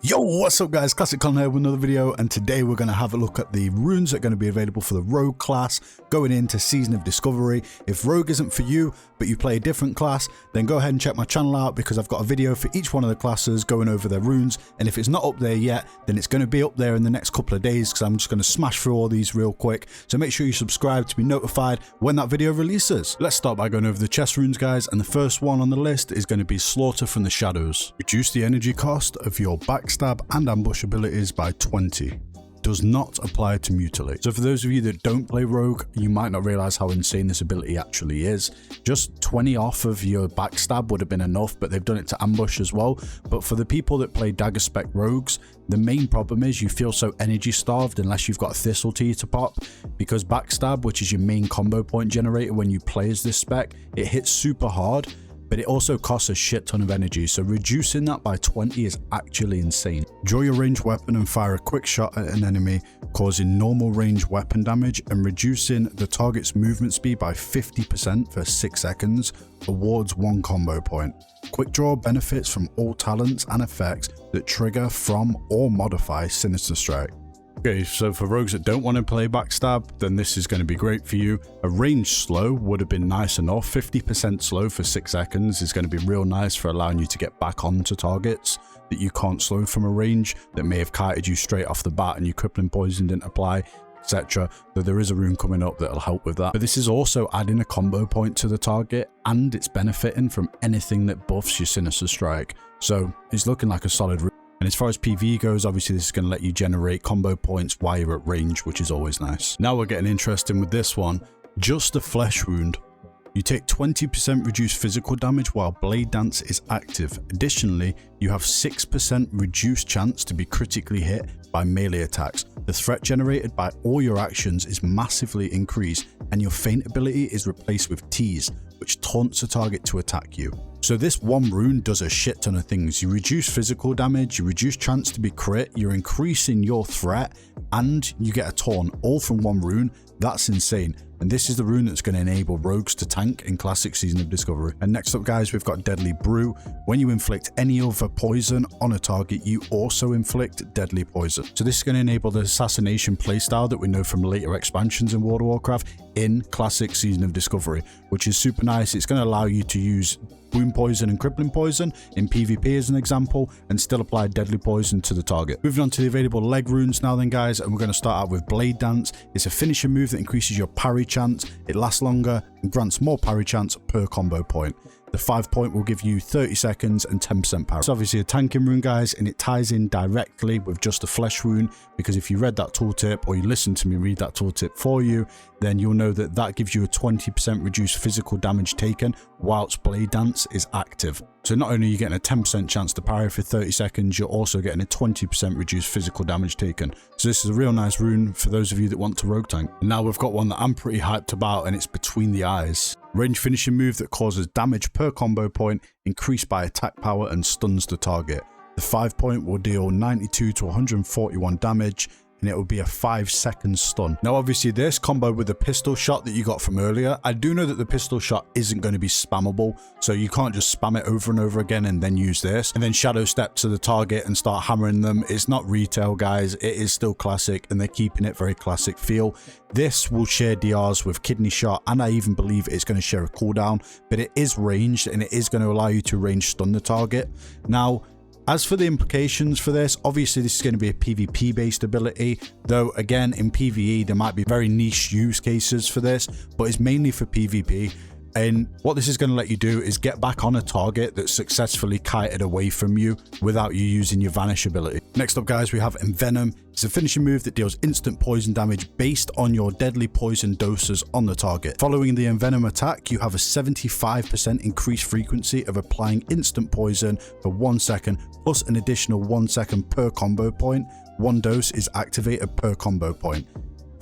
Yo, what's up guys, Classic Colin here with another video, and today we're going to have a look at the runes that are going to be available for the Rogue class going into Season of Discovery. If Rogue isn't for you, but you play a different class, then go ahead and check my channel out because I've got a video for each one of the classes going over their runes, and if it's not up there yet, then it's going to be up there in the next couple of days because I'm just going to smash through all these real quick. So make sure you subscribe to be notified when that video releases. Let's start by going over the chest runes guys, and the first one on the list is going to be Slaughter from the Shadows. Reduce the energy cost of your backstab and ambush abilities by 20. Does not apply to mutilate. So for those of you that don't play Rogue, you might not realize how insane this ability actually is. Just 20 off of your backstab would have been enough, but they've done it to ambush as well. But for the people that play dagger spec rogues, the main problem is you feel so energy starved unless you've got a thistle to you to pop, because backstab, which is your main combo point generator when you play as this spec, it hits super hard, but it also costs a shit ton of energy, so reducing that by 20 is actually insane. Draw your ranged weapon and fire a quick shot at an enemy, causing normal ranged weapon damage and reducing the target's movement speed by 50% for 6 seconds, awards 1 combo point. Quick draw benefits from all talents and effects that trigger from or modify Sinister Strike. Okay, so for rogues that don't want to play backstab, then this is going to be great for you. A ranged slow would have been nice enough. 50% slow for 6 seconds is going to be real nice for allowing you to get back onto targets that you can't slow from a range that may have kited you straight off the bat and your crippling poison didn't apply, etc. Though there is a rune coming up that'll help with that. But this is also adding a combo point to the target, and it's benefiting from anything that buffs your Sinister Strike. So it's looking like a solid rune. And as far as PvE goes, obviously this is going to let you generate combo points while you're at range, which is always nice. Now we're getting interesting with this one. Just a flesh wound. You take 20% reduced physical damage while Blade Dance is active. Additionally, you have 6% reduced chance to be critically hit by melee attacks. The threat generated by all your actions is massively increased, and your feint ability is replaced with Tease, which taunts a target to attack you. So this one rune does a shit ton of things. You reduce physical damage, you reduce chance to be crit, you're increasing your threat, and you get a taunt all from one rune. That's insane. And this is the rune that's going to enable rogues to tank in Classic Season of Discovery. And next up guys, we've got Deadly Brew. When you inflict any other poison on a target, you also inflict deadly poison. So this is going to enable the Assassination playstyle that we know from later expansions in World of Warcraft in Classic Season of Discovery, which is super nice. It's going to allow you to use wound poison and crippling poison in PvP as an example, and still apply deadly poison to the target. Moving on to the available leg runes now then guys, and we're going to start out with Blade Dance. It's a finishing move that increases your parry chance, it lasts longer and grants more parry chance per combo point. The 5 point will give you 30 seconds and 10% parry. It's obviously a tanking rune guys, and it ties in directly with just a flesh rune, because if you read that tooltip or you listen to me read that tooltip for you, then you'll know that that gives you a 20% reduced physical damage taken whilst Blade Dance is active. So not only are you getting a 10% chance to parry for 30 seconds, you're also getting a 20% reduced physical damage taken. So this is a real nice rune for those of you that want to rogue tank. And now we've got one that I'm pretty hyped about, and it's Between the Eyes. Range finishing move that causes damage per combo point, increased by attack power, and stuns the target. The 5 point will deal 92 to 141 damage, and it will be a 5-second stun. Now obviously this combo with the pistol shot that you got from earlier, I do know that the pistol shot isn't going to be spammable, so you can't just spam it over and over again and then use this and then shadow step to the target and start hammering them. It's not retail guys, it is still classic, and they're keeping it very classic feel. This will share DRs with kidney shot, and I even believe it's going to share a cooldown, but it is ranged and it is going to allow you to range stun the target. Now as for the implications for this, obviously this is going to be a PvP based ability, though again in PvE there might be very niche use cases for this, but it's mainly for PvP. And what this is going to let you do is get back on a target that's successfully kited away from you without you using your vanish ability. Next up guys, we have Envenom. It's a finishing move that deals instant poison damage based on your deadly poison doses on the target. Following the Envenom attack, you have a 75% increased frequency of applying instant poison for 1 second, plus an additional 1 second per combo point. 1 dose is activated per combo point.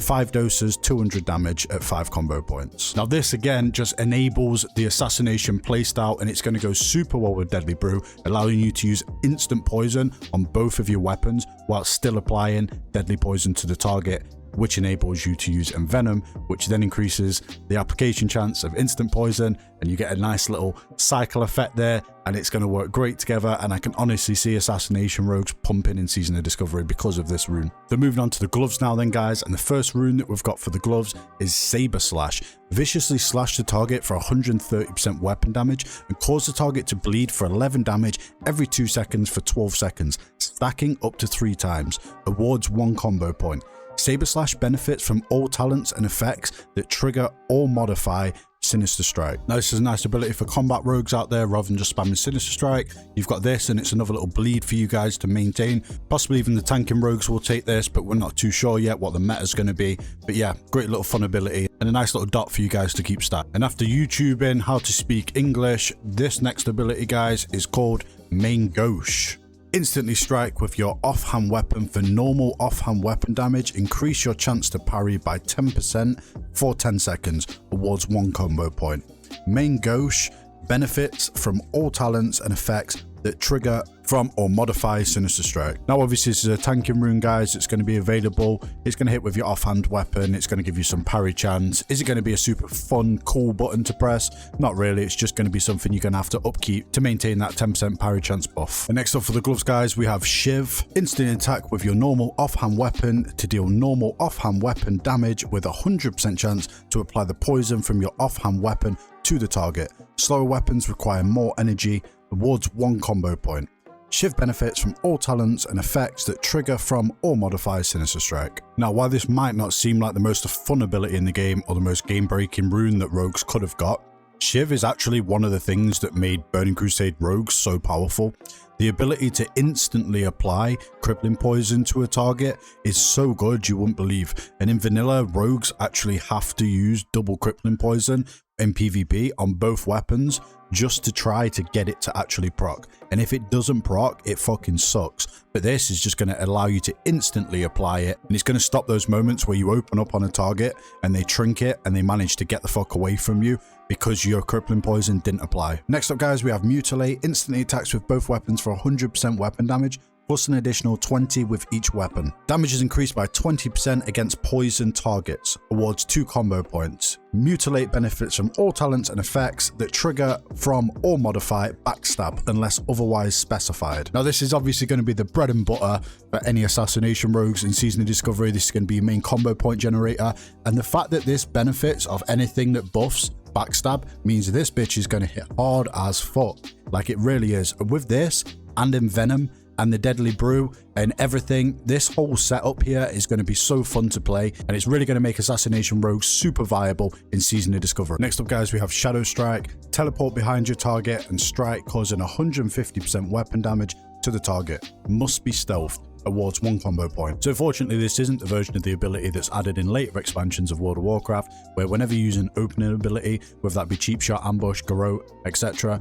5 doses, 200 damage at 5 combo points. Now this again just enables the Assassination playstyle, and it's going to go super well with Deadly Brew, allowing you to use instant poison on both of your weapons while still applying deadly poison to the target which enables you to use Envenom, which then increases the application chance of instant poison, and you get a nice little cycle effect there, and it's going to work great together. And I can honestly see Assassination rogues pumping in Season of Discovery because of this rune. So moving on to the gloves now then, guys, and the first rune that we've got for the gloves is Saber Slash. Viciously slash the target for 130% weapon damage and cause the target to bleed for 11 damage every 2 seconds for 12 seconds, stacking up to 3 times. Awards 1 combo point. Saber Slash benefits from all talents and effects that trigger or modify Sinister Strike. Now this is a nice ability for combat rogues out there. Rather than just spamming Sinister Strike, you've got this, and it's another little bleed for you guys to maintain. Possibly even the tanking rogues will take this, but we're not too sure yet what the meta is going to be. But yeah, great little fun ability and a nice little dot for you guys to keep stacked. And after YouTubing how to speak English, this next ability, guys, is called Main Gauche. Instantly strike with your offhand weapon for normal offhand weapon damage. Increase your chance to parry by 10% for 10 seconds. Awards 1 combo point. Main Gauche benefits from all talents and effects that trigger from or modify Sinister Strike. Now obviously this is a tanking rune, guys. It's going to be available. It's going to hit with your offhand weapon. It's going to give you some parry chance. Is it going to be a super fun, cool button to press? Not really. It's just going to be something you're going to have to upkeep to maintain that 10% parry chance buff. And next up for the gloves, guys, we have Shiv. Instant attack with your normal offhand weapon to deal normal offhand weapon damage with a 100% chance to apply the poison from your offhand weapon to the target. Slower weapons require more energy. Awards 1 combo point. Shiv benefits from all talents and effects that trigger from or modify Sinister Strike. Now, while this might not seem like the most fun ability in the game or the most game-breaking rune that rogues could have got, Shiv is actually one of the things that made Burning Crusade rogues so powerful. The ability to instantly apply crippling poison to a target is so good you wouldn't believe. And in vanilla, rogues actually have to use double crippling poison in PvP on both weapons just to try to get it to actually proc. And if it doesn't proc, it fucking sucks. But this is just going to allow you to instantly apply it, and it's going to stop those moments where you open up on a target and they trinket and they manage to get the fuck away from you because your crippling poison didn't apply. Next up, guys, we have Mutilate. Instantly attacks with both weapons for 100% weapon damage, plus an additional 20 with each weapon. Damage is increased by 20% against poison targets. Awards 2 combo points. Mutilate benefits from all talents and effects that trigger from or modify Backstab unless otherwise specified. Now this is obviously going to be the bread and butter for any Assassination rogues in Season of Discovery. This is going to be your main combo point generator, and the fact that this benefits of anything that buffs Backstab means this bitch is going to hit hard as fuck. Like, it really is. And with this and Envenom and the Deadly Brew and everything, this whole setup here is going to be so fun to play, and it's really going to make Assassination rogues super viable in Season of Discovery. Next up, guys, we have Shadow Strike. Teleport behind your target and strike, causing 150% weapon damage to the target. Must be stealthed. Awards 1 combo point. So fortunately, this isn't the version of the ability that's added in later expansions of World of Warcraft, where whenever you use an opening ability, whether that be Cheap Shot, Ambush, Garrote, etc.,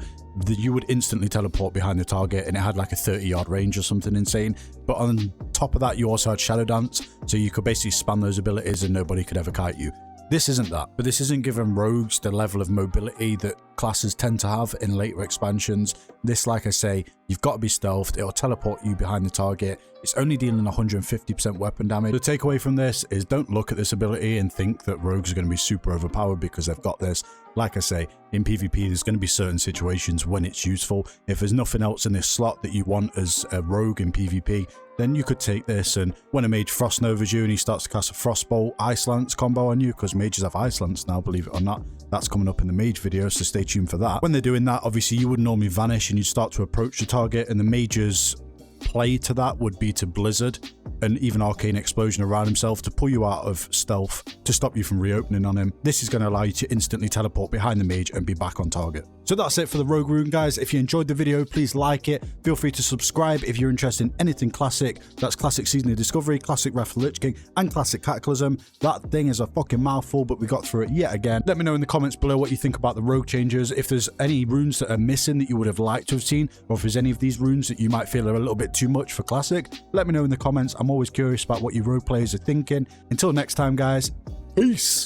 you would instantly teleport behind the target, and it had like a 30-yard range or something insane. But on top of that, you also had Shadow Dance, so you could basically spam those abilities and nobody could ever kite you. This isn't that, but this isn't giving rogues the level of mobility that classes tend to have in later expansions. This, like I say, you've got to be stealthed. It'll teleport you behind the target. It's only dealing 150% weapon damage. The takeaway from this is don't look at this ability and think that rogues are going to be super overpowered because they've got this. Like I say, in PvP, there's going to be certain situations when it's useful. If there's nothing else in this slot that you want as a rogue in PvP, then you could take this, and when a mage Frost Novas you and he starts to cast a Frostbolt Ice Lance combo on you, because mages have Ice Lance now, believe it or not. That's coming up in the mage video, so stay tuned for that. When they're doing that, obviously you would normally vanish and you'd start to approach the target, and the mage's play to that would be to Blizzard and even Arcane Explosion around himself to pull you out of stealth to stop you from reopening on him. This is going to allow you to instantly teleport behind the mage and be back on target. So that's it for the Rogue Rune, guys. If you enjoyed the video, please like it. Feel free to subscribe if you're interested in anything classic. That's classic Season of Discovery, classic Wrath of the Lich King, and classic Cataclysm. That thing is a fucking mouthful, but we got through it yet again. Let me know in the comments below what you think about the rogue changes. If there's any runes that are missing that you would have liked to have seen, or if there's any of these runes that you might feel are a little bit too much for classic, let me know in the comments. I'm always curious about what you rogue players are thinking. Until next time, guys, peace.